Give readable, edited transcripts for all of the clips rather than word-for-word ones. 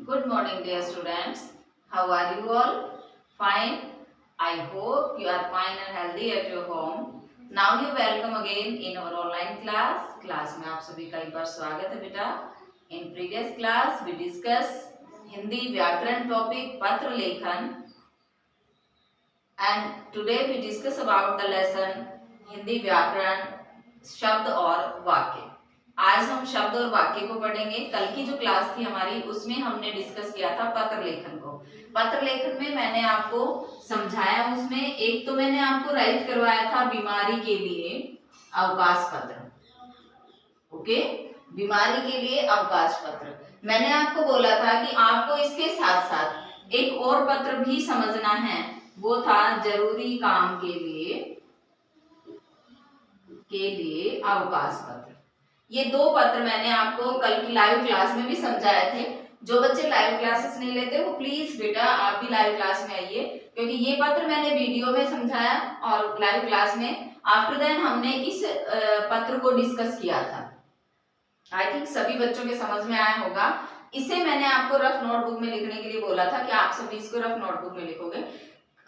Good morning, dear students. How are you all? Fine. I hope you are fine and healthy at your home. Now you welcome again in our online class. Class में आप सभी का एक बार स्वागत है बेटा. In previous class we discuss Hindi व्याकरण topic पत्र लेखन and today we discuss about the lesson Hindi व्याकरण शब्द और वाक्य. आज हम शब्द और वाक्य को पढ़ेंगे. कल की जो क्लास थी हमारी उसमें हमने डिस्कस किया था पत्र लेखन को. पत्र लेखन में मैंने आपको समझाया, उसमें एक तो मैंने आपको राइट करवाया था बीमारी के लिए अवकाश पत्र. ओके, बीमारी के लिए अवकाश पत्र. मैंने आपको बोला था कि आपको इसके साथ साथ एक और पत्र भी समझना है, वो था जरूरी काम के लिए अवकाश पत्र. ये दो पत्र मैंने आपको कल की लाइव क्लास में भी समझाए थे. जो बच्चे लाइव क्लासेस नहीं लेते वो प्लीज बेटा आप भी लाइव क्लास में आइए, क्योंकि ये पत्र मैंने वीडियो में समझाया और लाइव क्लास में आफ्टर देन हमने इस पत्र को डिस्कस किया था. आई थिंक सभी बच्चों के समझ में आया होगा. इसे मैंने आपको रफ नोटबुक में लिखने के लिए बोला था कि आप सभी इसको रफ नोटबुक में लिखोगे.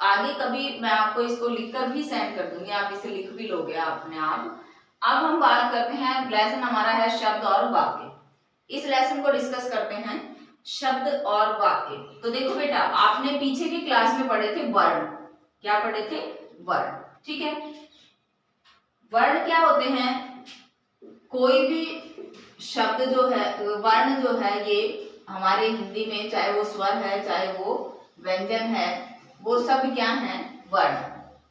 आगे कभी मैं आपको इसको लिखकर भी सेंड कर दूंगी, आप इसे लिख भी लोगे अपने आप. अब हम बात करते हैं, लेसन हमारा है शब्द और वाक्य. इस लेसन को डिस्कस करते हैं शब्द और वाक्य. तो देखो बेटा, आपने पीछे की क्लास में पढ़े थे वर्ण. क्या पढ़े थे? वर्ण. ठीक है, वर्ण क्या होते हैं? कोई भी शब्द जो है, वर्ण जो है, ये हमारे हिंदी में चाहे वो स्वर है चाहे वो व्यंजन है, वो सब क्या है? वर्ण.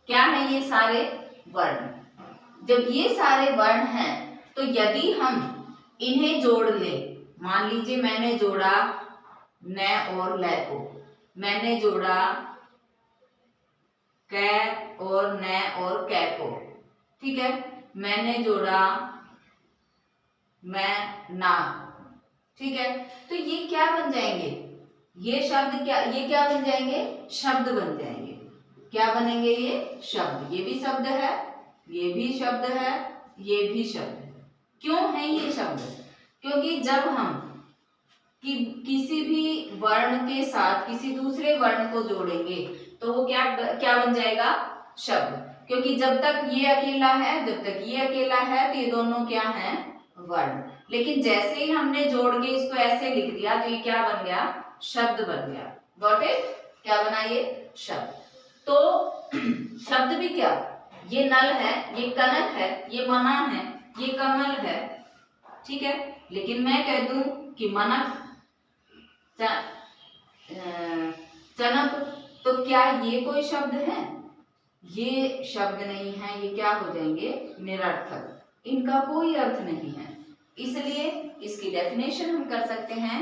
क्या है ये सारे? वर्ण. जब ये सारे वर्ण हैं तो यदि हम इन्हें जोड़ लें, मान लीजिए मैंने जोड़ा न और ल को, मैंने जोड़ा क और न और कै को, ठीक है, मैंने जोड़ा मैं ना, ठीक है, तो ये क्या बन जाएंगे? ये शब्द ये क्या बन जाएंगे? शब्द बन जाएंगे. क्या बनेंगे? ये शब्द. ये भी शब्द है, ये भी शब्द है, ये भी शब्द है. क्यों है ये शब्द? क्योंकि जब हम किसी भी वर्ण के साथ किसी दूसरे वर्ण को जोड़ेंगे तो वो क्या बन जाएगा? शब्द. क्योंकि जब तक ये अकेला है, जब तक ये अकेला है तो ये दोनों क्या हैं? वर्ण. लेकिन जैसे ही हमने जोड़ के इसको ऐसे लिख दिया तो ये क्या बन गया? शब्द बन गया. Got it? क्या बना ये? शब्द. तो शब्द भी क्या? ये नल है, ये कनक है, ये मना है, ये कमल है, ठीक है. लेकिन मैं कह दूं कि मनक चनक, तो क्या ये कोई शब्द है? ये शब्द नहीं है. ये क्या हो जाएंगे? निरर्थक. इनका कोई अर्थ नहीं है. इसलिए इसकी डेफिनेशन हम कर सकते हैं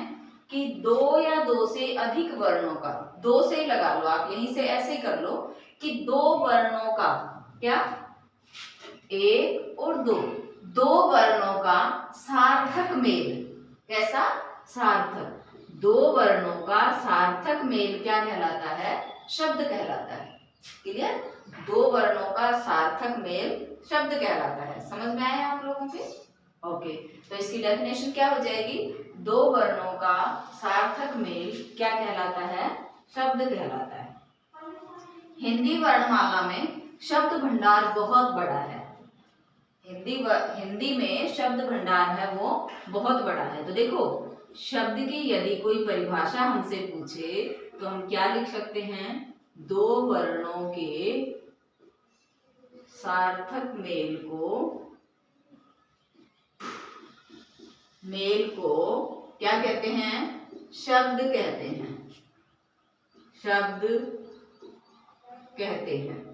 कि दो या दो से अधिक वर्णों का, दो से लगा लो आप, यहीं से ऐसे कर लो कि दो वर्णों का क्या? एक और दो, दो वर्णों का सार्थक मेल. कैसा? सार्थक. दो वर्णों का सार्थक मेल क्या कहलाता है? शब्द कहलाता है. क्लियर? दो वर्णों का सार्थक मेल शब्द कहलाता है. समझ में आया आप लोगों के? ओके, तो इसकी डेफिनेशन क्या हो जाएगी? दो वर्णों का सार्थक मेल क्या कहलाता है? शब्द कहलाता है. हिंदी वर्णमाला में शब्द भंडार बहुत बड़ा है. हिंदी में शब्द भंडार है वो बहुत बड़ा है. तो देखो, शब्द की यदि कोई परिभाषा हमसे पूछे तो हम क्या लिख सकते हैं? दो वर्णों के सार्थक मेल को क्या कहते हैं? शब्द कहते हैं. शब्द कहते हैं.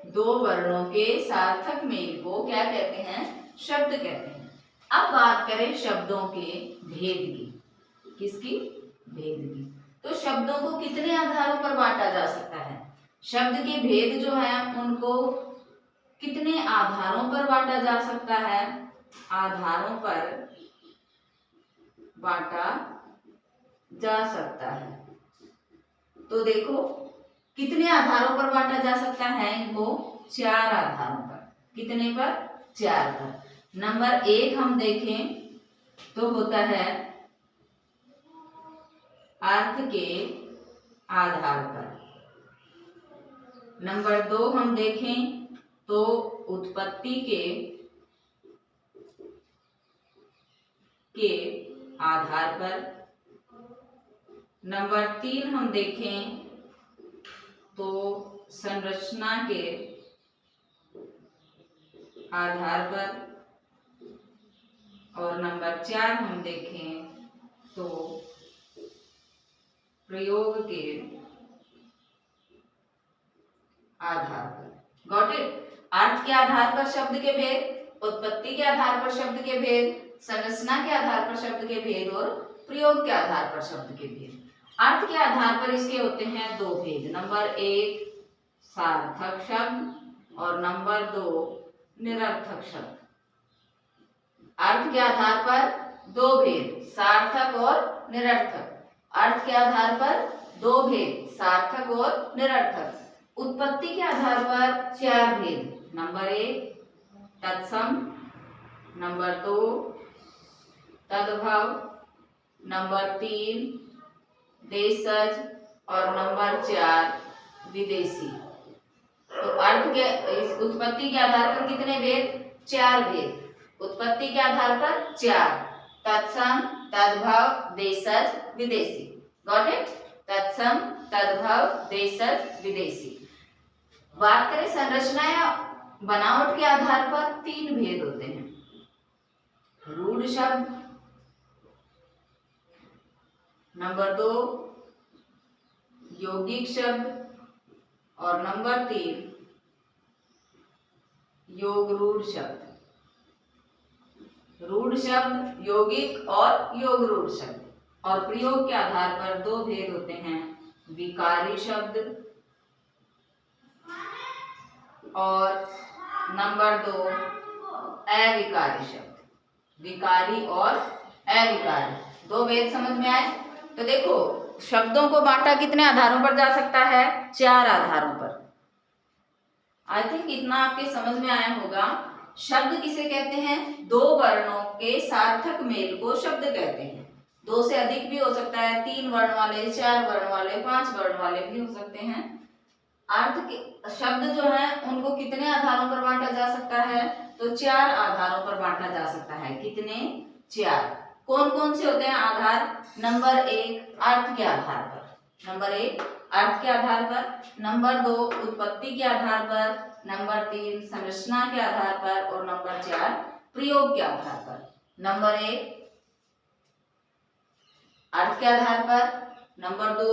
दो वर्णों के सार्थक मेल को क्या कहते हैं? शब्द कहते हैं. अब बात करें शब्दों के भेद की. किसकी? भेद की. तो शब्दों को कितने आधारों पर बांटा जा सकता है? शब्द के भेद जो है उनको कितने आधारों पर बांटा जा सकता है? आधारों पर बांटा जा सकता है. तो देखो, कितने आधारों पर बांटा जा सकता है इनको? चार आधारों पर. कितने पर? चार पर. नंबर एक हम देखें तो होता है अर्थ के आधार पर। नंबर 2 हम देखें तो उत्पत्ति के आधार पर। नंबर 3 हम देखें तो संरचना के आधार पर। और नंबर 4 हम देखें तो प्रयोग के आधार पर। Got it? अर्थ के आधार पर शब्द के भेद, उत्पत्ति के आधार पर शब्द के भेद, संरचना के आधार पर शब्द के भेद और प्रयोग के आधार पर शब्द के भेद। अर्थ के आधार पर इसके होते हैं 2 भेद। नंबर 1 सार्थक शब्द और नंबर 2 निरर्थक शब्द। अर्थ के आधार पर 2 भेद, सार्थक और निरर्थक। अर्थ के आधार पर 2 भेद, सार्थक और निरर्थक। उत्पत्ति के आधार पर 4 भेद। नंबर 1 तत्सम, नंबर 2 तद्भव, नंबर 3 देशज और नंबर 4 विदेशी। तो अर्थ के इस उत्पत्ति के आधार पर कितने भेद? 4 भेद। उत्पत्ति के आधार पर 4, तत्सम, तद्भव, देशज, विदेशी। Got it? तत्सम, तद्भव, देशज, विदेशी। बात करें संरचना या बनावट के आधार पर 3 भेद होते हैं। रूढ़ शब्द, नंबर 2 यौगिक शब्द और नंबर 3 योगरूढ़ शब्द। रूढ़ शब्द, यौगिक और योगरूढ़ शब्द। और प्रयोग के आधार पर 2 भेद होते हैं, विकारी शब्द और नंबर 2 अविकारी शब्द। विकारी और अविकारी 2 भेद समझ में आए? तो देखो शब्दों को बांटा कितने आधारों पर जा सकता है? 4 आधारों पर। आई थिंक इतना आपके समझ में आया होगा। शब्द किसे कहते हैं? 2 वर्णों के सार्थक मेल को शब्द कहते हैं। 2 से अधिक भी हो सकता है, 3 वर्ण वाले, 4 वर्ण वाले, 5 वर्ण वाले भी हो सकते हैं। अर्थ के शब्द जो है उनको कितने आधारों पर बांटा जा सकता है? तो 4 आधारों पर बांटा जा सकता है। कितने? 4। कौन कौन से होते हैं आधार? नंबर 1 अर्थ के आधार पर। नंबर 1 अर्थ के आधार पर। नंबर 2 उत्पत्ति के आधार पर। नंबर 3 संरचना के आधार पर और नंबर 4 प्रयोग के आधार पर। नंबर 1 अर्थ के आधार पर, नंबर 2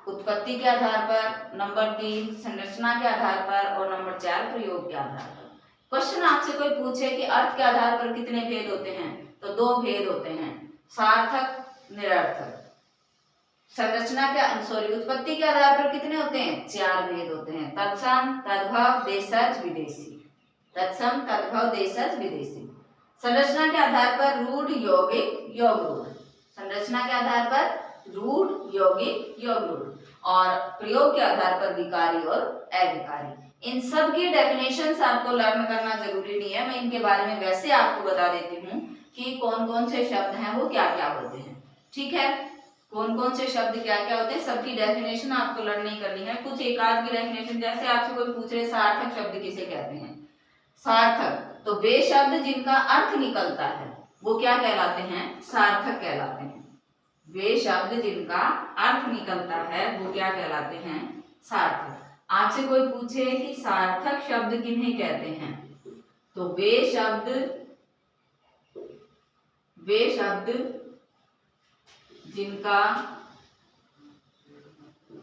उत्पत्ति के आधार पर, नंबर 3 संरचना के आधार पर और नंबर 4 प्रयोग के आधार पर। क्वेश्चन आपसे कोई पूछे कि अर्थ के आधार पर कितने भेद होते हैं? तो 2 भेद होते हैं, सार्थक, निरर्थक। संरचना के उत्पत्ति के आधार पर कितने होते हैं? 4 भेद होते हैं, तत्सम, तद्भव, देशज, विदेशी। तत्सम, तद्भव, देशज, विदेशी। संरचना के आधार पर रूढ़, यौगिक, योगरूढ़। संरचना के आधार पर रूढ़, यौगिक, योगरूढ़। और प्रयोग के आधार पर विकारी और अविकारी। इन सब की डेफिनेशंस आपको लर्न करना जरूरी नहीं है, मैं इनके बारे में वैसे आपको बता देती हूँ कि कौन कौन से शब्द हैं वो क्या क्या होते हैं। ठीक है, कौन कौन से शब्द क्या क्या होते हैं, सबकी डेफिनेशन आपको लर्न नहीं करनी है। कुछ एक आध की डेफिनेशन, जैसे आपसे कोई पूछ रहे सार्थक शब्द किसे कहते हैं? सार्थक तो वे शब्द जिनका अर्थ निकलता है वो क्या कहलाते हैं? सार्थक कहलाते हैं। वे शब्द जिनका अर्थ निकलता है वो क्या कहलाते हैं? सार्थक। आपसे कोई पूछे कि सार्थक शब्द किन्हें कहते हैं, तो वे शब्द जिनका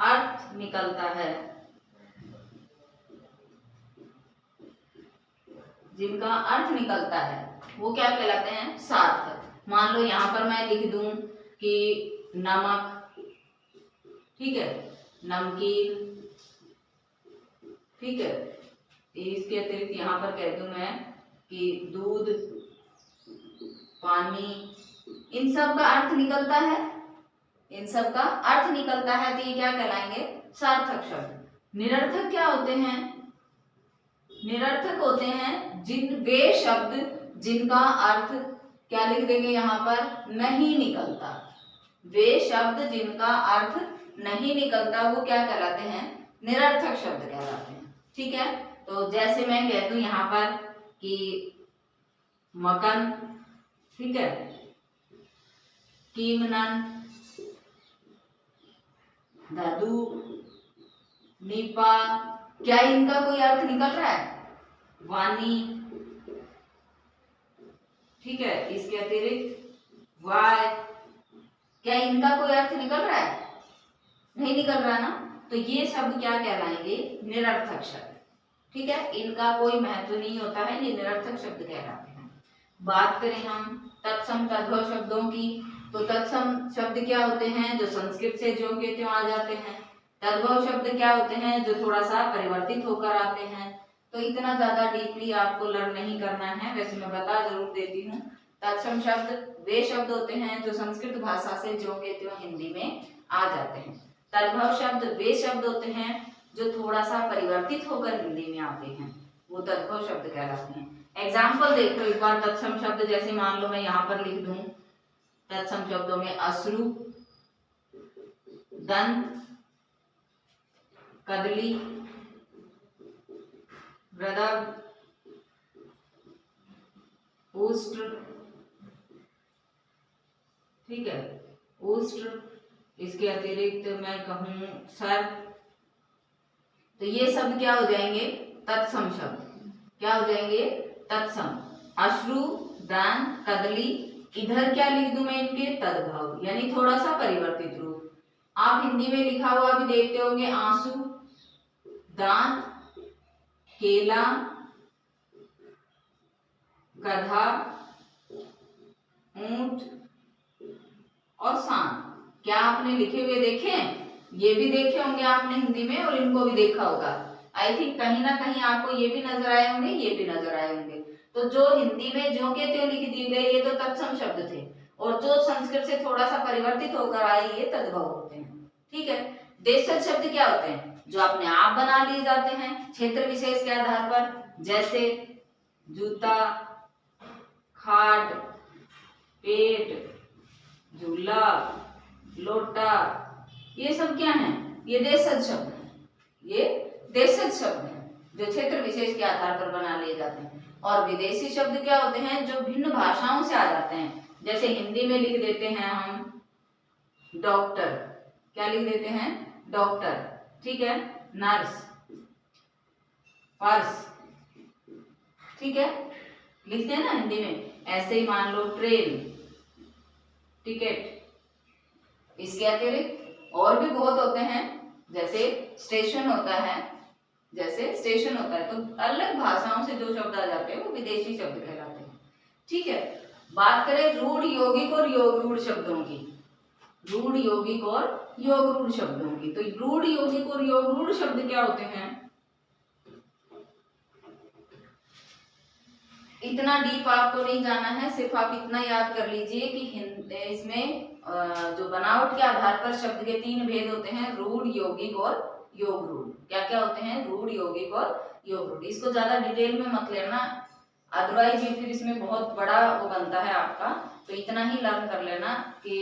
अर्थ निकलता है, जिनका अर्थ निकलता है वो क्या कहलाते हैं? सार्थक। मान लो यहां पर मैं लिख दूं कि नमक, ठीक है, नमकीन, ठीक है। इसके अतिरिक्त यहाँ पर कह दूं मैं कि दूध, पानी, इन सब का अर्थ निकलता है, इन सब का अर्थ निकलता है, तो ये क्या कहलाएंगे? सार्थक शब्द। निरर्थक क्या होते हैं? निरर्थक होते हैं वे शब्द जिनका अर्थ क्या लिख देंगे यहाँ पर? नहीं निकलता। वे शब्द जिनका अर्थ नहीं निकलता वो क्या कहलाते हैं? निरर्थक शब्द कहलाते हैं। ठीक है, तो जैसे मैं कह दूं यहाँ पर कि मकन, ठीक है, कीमनन, दादू, नीपा, क्या इनका कोई अर्थ निकल रहा है? वानी, ठीक है, इसके अतिरिक्त वाय, क्या इनका कोई अर्थ निकल रहा है? नहीं निकल रहा ना, तो ये शब्द क्या कहलाएंगे? निरर्थक शब्द। ठीक है, इनका कोई महत्व नहीं होता है, ये निरर्थक शब्द कहलाते हैं। बात करें हम तत्सम तद्भव शब्दों की, तो तत्सम शब्द क्या होते हैं? जो संस्कृत से ज्यों के त्यों आ जाते हैं। तद्भव शब्द क्या होते हैं? जो थोड़ा सा परिवर्तित होकर आते हैं। तो इतना ज्यादा डीपली आपको लर्न नहीं करना है, वैसे मैं बता जरूर देती हूँ। तत्सम शब्द वे शब्द होते हैं जो संस्कृत भाषा से ज्यों के त्यों हिंदी में आ जाते हैं। तद्भव शब्द वे शब्द होते हैं जो थोड़ा सा परिवर्तित होकर हिंदी में आते हैं, वो तद्भव शब्द कहलाते हैं। एग्जाम्पल देखो एक बार तत्सम शब्द, जैसे मान लो मैं यहाँ पर लिख दूं तत्सम शब्दों में अश्रु, दंत, कदली, हृदय, उष्ट्र, ठीक है, उष्ट्र, इसके अतिरिक्त मैं कहूं सर, तो ये शब्द क्या हो जाएंगे? तत्सम शब्द। क्या हो जाएंगे? तत्सम। अश्रु, दांत, कदली, इधर क्या लिख दूं मैं इनके? तद्भव, यानी थोड़ा सा परिवर्तित रूप। आप हिंदी में लिखा हुआ भी देखते होंगे, आंसू, दांत, केला, गधा, ऊंट और सांप। क्या आपने लिखे हुए देखे हैं? ये भी देखे होंगे आपने हिंदी में, और इनको भी देखा होगा। आई थिंक कहीं ना कहीं आपको ये भी नजर आए होंगे, ये भी नजर आए होंगे। तो जो हिंदी में ज्यों के त्यों लिख दिए गए ये तो तत्सम शब्द थे, और जो संस्कृत से थोड़ा सा परिवर्तित होकर आए ये तद्भव होते हैं। ठीक है, देशज शब्द क्या होते हैं? जो अपने आप बना लिए जाते हैं क्षेत्र विशेष के आधार पर, जैसे जूता, खाट, पेट, झूला, लोटा, ये सब क्या है? ये देशज शब्द है। ये देशज शब्द हैं जो क्षेत्र विशेष के आधार पर बना लिए जाते हैं। और विदेशी शब्द क्या होते हैं? जो भिन्न भाषाओं से आ जाते हैं। जैसे हिंदी में लिख देते हैं हम डॉक्टर, क्या लिख देते हैं? डॉक्टर, ठीक है, नर्स, पर्स, ठीक है, लिखते हैं ना हिंदी में। ऐसे ही मान लो ट्रेन, टिकट। इसके अतिरिक्त और भी बहुत होते हैं, जैसे स्टेशन होता है, जैसे स्टेशन होता है। तो अलग भाषाओं से जो शब्द आ जाते हैं वो विदेशी शब्द कहलाते हैं। ठीक है, बात करें रूढ़ यौगिक और योग रूढ़ शब्दों की। रूढ़ यौगिक और योग रूढ़ शब्दों की, तो रूढ़ यौगिक और योग रूढ़ शब्द क्या होते हैं? इतना डीप आपको नहीं जाना है, सिर्फ आप इतना याद कर लीजिए कि इसमें जो बनावट के आधार पर शब्द के तीन भेद होते हैं, रूढ़, यौगिक और योग रूढ़। क्या क्या होते हैं? रूढ़, यौगिक और योग रूढ़। इसको ज्यादा डिटेल में मत लेना, अदरवाइज ये फिर इसमें बहुत बड़ा वो बनता है आपका। तो इतना ही लर्न कर लेना कि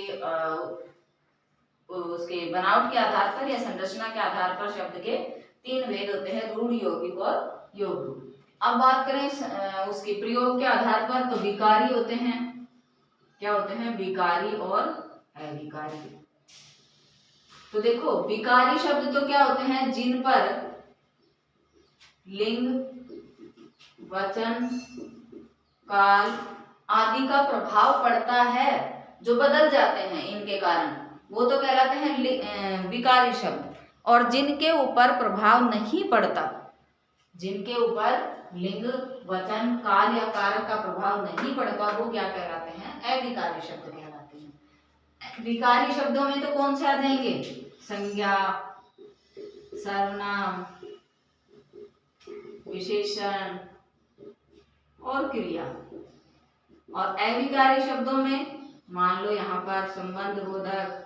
उसके बनावट के आधार पर या संरचना के आधार पर शब्द के तीन भेद होते हैं, रूढ़, यौगिक और योग रूढ़। अब बात करें उसके प्रयोग के आधार पर, तो विकारी होते हैं। क्या होते हैं? विकारी और अविकारी। तो देखो विकारी शब्द तो क्या होते हैं? जिन पर लिंग, वचन, काल आदि का प्रभाव पड़ता है, जो बदल जाते हैं इनके कारण, वो तो कहलाते हैं विकारी शब्द। और जिनके ऊपर प्रभाव नहीं पड़ता, जिनके ऊपर लिंग, वचन, काल या कारक का प्रभाव नहीं पड़ता, वो क्या कहलाते हैं? अविकारी शब्द कहलाते हैं। विकारी शब्दों में तो कौन से आ जाएंगे? संज्ञा, सर्वनाम, विशेषण और क्रिया। और अविकारी शब्दों में मान लो यहाँ पर संबंध बोधक,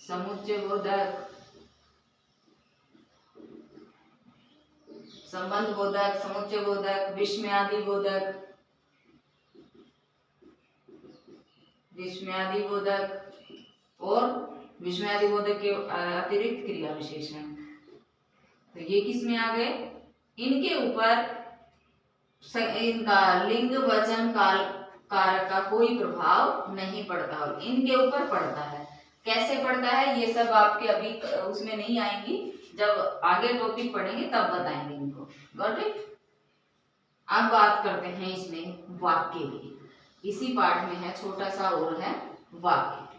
समुच्चय बोधक, संबंध बोधक, समुच्चय बोधक, विस्मयादि बोधक, विस्मयादिबोधक और विस्मयादिबोधक के अतिरिक्त क्रिया विशेषण। तो ये किस में आ गए? इनके ऊपर इनका लिंग वचन काल कारक का कोई प्रभाव नहीं पड़ता और इनके ऊपर पड़ता है। कैसे पड़ता है ये सब आपके अभी उसमें नहीं आएंगी, जब आगे टॉपिक पढ़ेंगे तब बताएंगे इनको। Got it? अब बात करते हैं इसमें वाक्य की। इसी पाठ में है, छोटा सा और है वाक्य।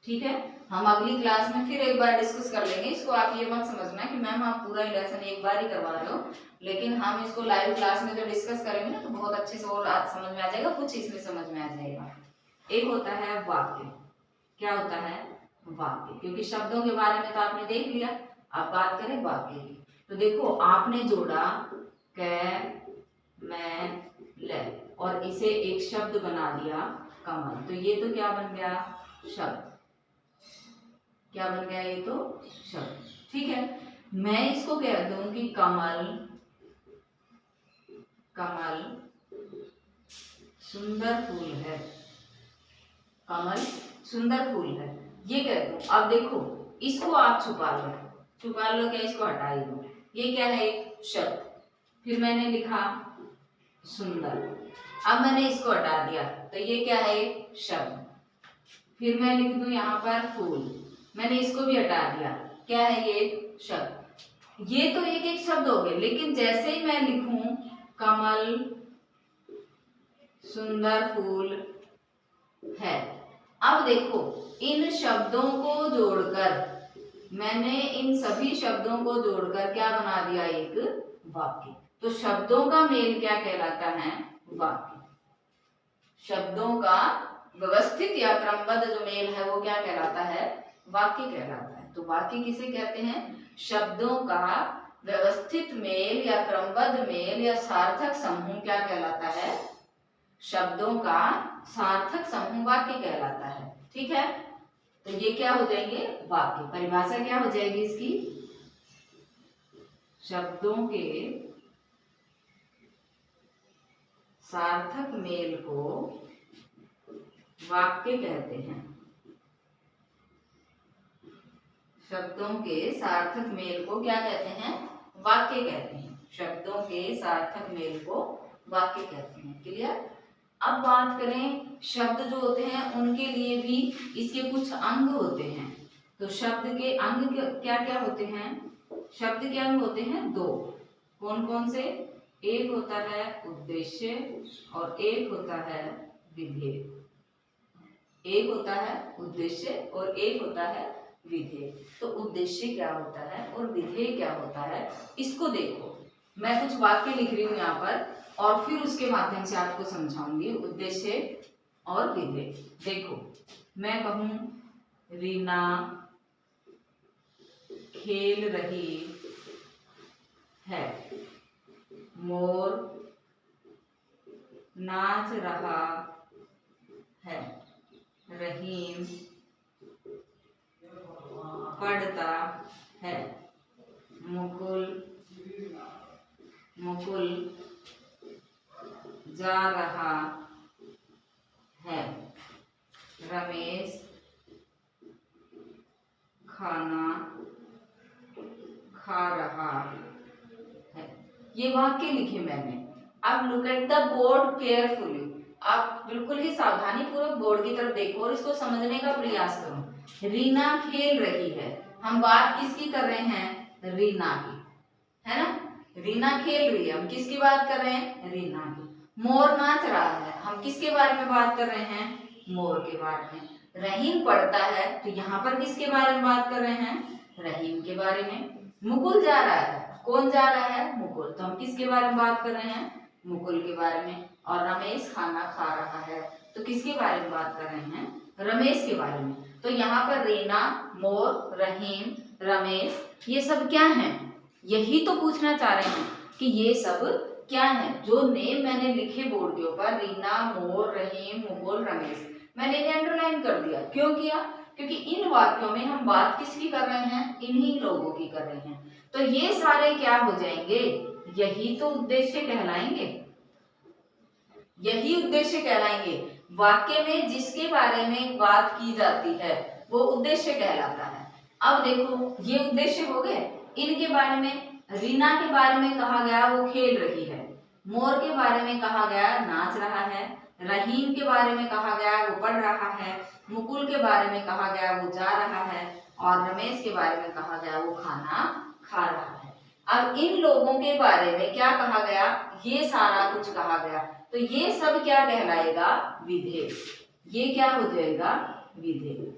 ठीक है, हम अगली क्लास में फिर एक बार डिस्कस कर लेंगे इसको। आप ये मत समझना कि मैम आप पूरा लेसन एक बार ही करवा रहे हो, लेकिन हम इसको लाइव क्लास में जो डिस्कस करेंगे ना तो बहुत अच्छे से और समझ में आ जाएगा, कुछ इसमें समझ में आ जाएगा। एक होता है वाक्य। क्या होता है? वाक्य। क्योंकि शब्दों के बारे में तो आपने देख लिया, अब बात करें वाक्य की। तो देखो, आपने जोड़ा कै मैं ले और इसे एक शब्द बना दिया कमल, तो ये तो क्या बन गया? शब्द। क्या बन गया? ये तो शब्द। ठीक है, मैं इसको कह दूं कि कमल कमल सुंदर फूल है। कमल सुंदर फूल है, ये कह दूं। अब देखो, इसको आप छुपा लो क्या, इसको हटा ही दो। ये क्या है? एक शब्द। फिर मैंने लिखा सुंदर, अब मैंने इसको हटा दिया तो ये क्या है? एक शब्द। फिर मैं लिख दूं यहाँ पर फूल, मैंने इसको भी हटा दिया, क्या है? ये शब्द। ये तो एक एक शब्द हो गए, लेकिन जैसे ही मैं लिखूं कमल सुंदर फूल है, अब देखो इन शब्दों को जोड़कर, मैंने इन सभी शब्दों को जोड़कर क्या बना दिया? एक वाक्य। तो शब्दों का मेल क्या कहलाता है? वाक्य। शब्दों का व्यवस्थित या क्रमबद्ध जो मेल है वो क्या कहलाता है? वाक्य कहलाता है। तो वाक्य किसे कहते हैं? शब्दों का व्यवस्थित मेल या क्रमबद्ध मेल या सार्थक समूह क्या कहलाता है? शब्दों का सार्थक समूह वाक्य कहलाता है। ठीक है, तो ये क्या हो जाएंगे? वाक्य। परिभाषा क्या हो जाएगी इसकी? शब्दों के सार्थक मेल को वाक्य कहते हैं। शब्दों के सार्थक मेल को क्या कहते हैं? वाक्य कहते हैं। शब्दों के सार्थक मेल को वाक्य कहते हैं। क्लियर? अब बात करें, शब्द जो होते हैं उनके लिए भी इसके कुछ अंग होते हैं। तो शब्द के अंग क्या क्या होते हैं? शब्द के अंग होते हैं दो। कौन कौन से? एक होता है उद्देश्य और एक होता है विधेय। एक होता है उद्देश्य और एक होता है विधेय। तो उद्देश्य क्या होता है और विधेय क्या होता है, इसको देखो। मैं कुछ वाक्य लिख रही हूँ यहाँ पर और फिर उसके माध्यम से आपको समझाऊंगी उद्देश्य और विधेय। देखो, मैं कहूँ रीना खेल रही है, मोर नाच रहा है, रहीम पढ़ता है, मुकुल जा रहा है, रमेश खाना खा रहा है। ये वाक्य लिखे मैंने। अब look at the board carefully. आप बिल्कुल ही सावधानी पूर्वक बोर्ड की तरफ देखो और इसको समझने का प्रयास करो। रीना खेल रही है, हम बात किसकी कर रहे हैं? रीना की, है ना? रीना खेल रही है, हम किसकी बात कर रहे हैं? रीना की। मोर नाच रहा है, हम किसके बारे में बात कर रहे हैं? मोर के बारे में। रहीम पढ़ता है, तो यहाँ पर किसके बारे में बात कर रहे हैं? रहीम के बारे में। मुकुल जा रहा है, कौन जा रहा है? मुकुल, तो हम किसके बारे में बात कर रहे हैं? मुकुल के बारे में। और रमेश खाना खा रहा है, तो किसके बारे में बात कर रहे हैं? रमेश के बारे में। तो यहाँ पर रीना, मोर, रहीम, रमेश, ये सब क्या है? यही तो पूछना चाह रहे हैं कि ये सब क्या है? जो नेम मैंने लिखे बोर्ड के ऊपर, रीना, मोर, रहीम, मुकुल, रमेश, मैंने इन्हें अंडरलाइन कर दिया। क्यों किया? क्योंकि इन वाक्यों में हम बात किसकी कर रहे हैं? इन्हीं लोगों की कर रहे हैं। तो ये सारे क्या हो जाएंगे? यही तो उद्देश्य कहलाएंगे, यही उद्देश्य कहलाएंगे। वाक्य में जिसके बारे में बात की जाती है वो उद्देश्य कहलाता है। अब देखो ये उद्देश्य हो गए। इनके बारे में, रीना के बारे में कहा गया वो खेल रही है, मोर के बारे में कहा गया नाच रहा है, रहीम के बारे में कहा गया वो पढ़ रहा है, मुकुल के बारे में कहा गया वो जा रहा है, और रमेश के बारे में कहा गया वो खाना खा रहा है। अब इन लोगों के बारे में क्या कहा गया, ये सारा कुछ कहा गया, तो ये सब क्या कहलाएगा, विधेय। ये क्या हो जाएगा, विधेय।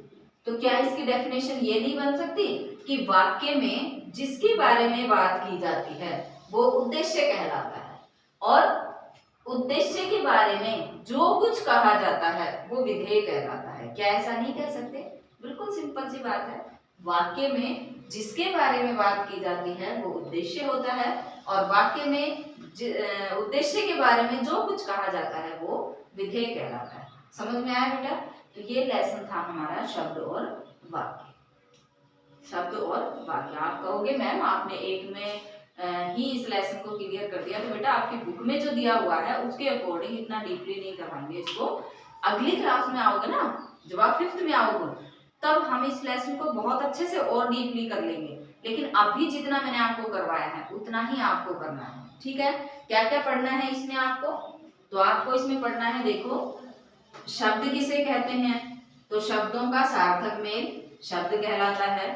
तो क्या इसकी डेफिनेशन ये नहीं बन सकती कि वाक्य में जिसके बारे में बात की जाती है वो उद्देश्य कहलाता है, और उद्देश्य के बारे में जो कुछ कहा जाता है वो विधेय कहलाता है। क्या ऐसा नहीं कह सकते? बिल्कुल सिंपल सी बात है। वाक्य में जिसके बारे में बात की जाती है वो उद्देश्य होता है, और वाक्य में उद्देश्य के बारे में जो कुछ कहा जाता है वो विधेय कहलाता है। समझ में आया बेटा? तो ये लेसन था हमारा शब्द और वाक्य। शब्द और वाक्य। आप कहोगे मैम आपने एक में ही इस लेसन को क्लियर कर दिया, तो बेटा आपकी बुक में जो दिया हुआ है उसके अकॉर्डिंग इतना डीपली नहीं करवाएंगे इसको। अगली क्लास में आओगे ना, जब आप 5th में आओगे तब हम इस लेसन को बहुत अच्छे से और डीपली कर लेंगे, लेकिन अभी जितना मैंने आपको करवाया है उतना ही आपको करना है। ठीक है? क्या क्या पढ़ना है इसमें आपको? तो आपको इसमें पढ़ना है, देखो शब्द किसे कहते हैं, तो शब्दों का सार्थक मेल शब्द कहलाता है।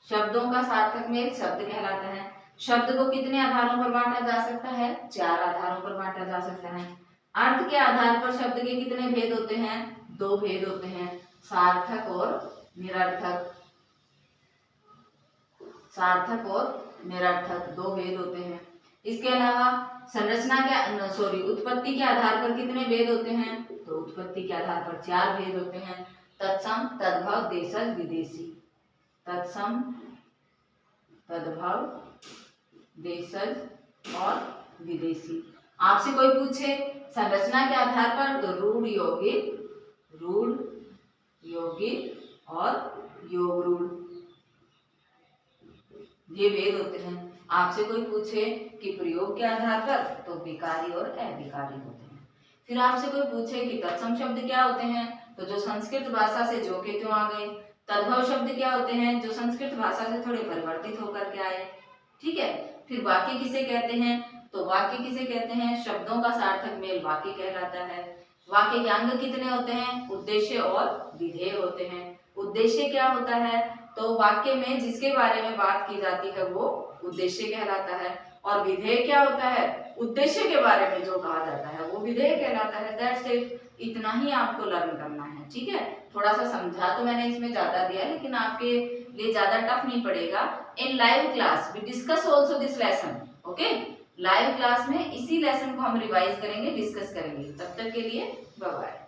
शब्दों का सार्थक मेल शब्द कहलाता है। शब्द को कितने आधारों पर बांटा जा सकता है? 4 आधारों पर बांटा जा सकता है। अर्थ के आधार पर शब्द के कितने भेद होते हैं? 2 भेद होते हैं, सार्थक और निरर्थक। सार्थक और निरर्थक 2 भेद होते हैं। इसके अलावा संरचना के उत्पत्ति के आधार पर कितने भेद होते हैं? तो उत्पत्ति के आधार पर 4 भेद होते हैं, तत्सम, तद्भव, देशज, विदेशी। तत्सम, तद्भव, देशज और विदेशी। आपसे कोई पूछे संरचना के आधार पर, तो रूढ़ यौगिक, रूढ़ यौगिक और योग रूढ़, ये भेद होते हैं। आपसे कोई पूछे कि प्रयोग के आधार पर, तो विकारी और अविकारी होते हैं। फिर आपसे कोई पूछे कि तत्सम शब्द क्या होते हैं, तो जो संस्कृत भाषा से जो के त्यों आ गए। तद्भव शब्द क्या होते हैं, जो संस्कृत भाषा से थोड़े परिवर्तित होकर के आए। ठीक है? फिर वाक्य किसे कहते हैं, तो वाक्य किसे कहते हैं, शब्दों का सार्थक मेल वाक्य कहलाता है। वाक्य के अंग कितने होते हैं? उद्देश्य और विधेय होते हैं। उद्देश्य क्या होता है, तो वाक्य में जिसके बारे में बात की जाती है वो उद्देश्य कहलाता है, और विधेय क्या होता है, उद्देश्य के बारे में जो कहा जाता है वो विधेय कहलाता है। That's it. इतना ही आपको लर्न करना है। ठीक है? थोड़ा सा समझा तो मैंने इसमें ज्यादा दिया, लेकिन आपके लिए ज्यादा टफ नहीं पड़ेगा। In live class we discuss also this lesson. Okay? Live class में इसी लेसन को हम रिवाइज करेंगे, डिस्कस करेंगे। तब तक के लिए बाय बाय।